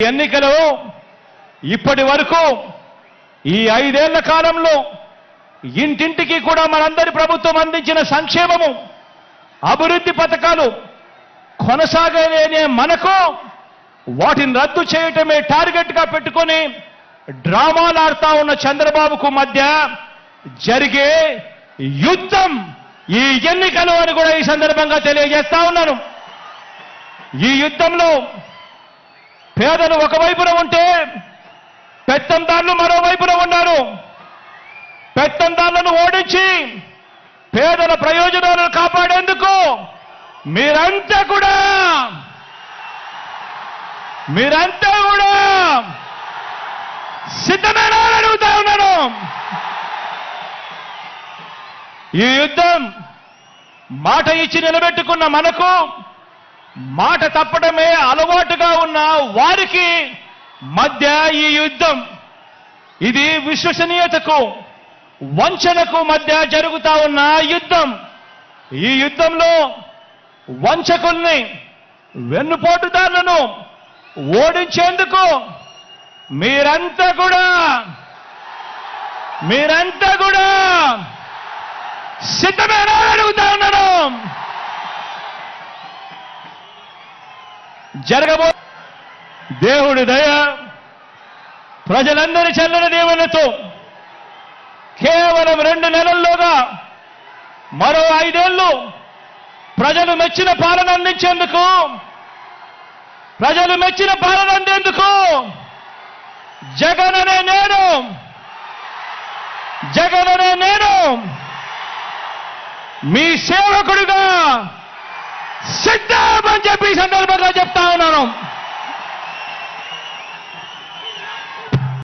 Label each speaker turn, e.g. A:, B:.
A: ఎన్నికలు ఇప్పటి వరకు ఈ 5 ఏళ్ల కాలంలో ఇంటింటికి కూడా మనందరి ప్రభుత్వం అందించిన సంక్షేమము అభివృద్ధి పథకాలు కొనసాగలేనే మనకు వాటిని రద్దు చేయటమే టార్గెట్ గా పెట్టుకొని డ్రామాలు ఆడుతా ఉన్న చంద్రబాబుకు మధ్య జరిగే యుద్ధం ఈ ఎన్నికలు అని కూడా ఈ సందర్భంగా తెలియజేస్తా ఉన్నాను. ఈ యుద్ధంలో పేదలు ఒకవైపున ఉంటే పెత్తందారులు మరోవైపున ఉన్నారు. పెత్తందారులను ఓడించి పేదల ప్రయోజనాలను కాపాడేందుకు మీరంతా కూడా సిద్ధమేనా అని అడుగుతా ఉన్నాను. ఈ యుద్ధం మాట ఇచ్చి నిలబెట్టుకున్న మనకు మాట తప్పడమే అలవాటుగా ఉన్న వారికి మధ్య ఈ యుద్ధం, ఇది విశ్వసనీయతకు వంచనకు మధ్య జరుగుతా ఉన్న యుద్ధం. ఈ యుద్ధంలో వంచకుల్ని వెన్నుపోటుదారులను ఓడించేందుకు మీరంతా కూడా సిద్ధమేనా అడుగుతా ఉన్నాను. జరగబో దేవుడి దయ, ప్రజలందరి చల్లని దీవెనతో కేవలం 2 నెలల్లోగా మరో 5 ఏళ్లు ప్రజలు మెచ్చిన పాలన అందించేందుకు, జగన్ అనే నేను మీ సేవకుడిగా సిద్ధమని చెప్పి సందర్భంగా చెప్తా ఉన్నాను.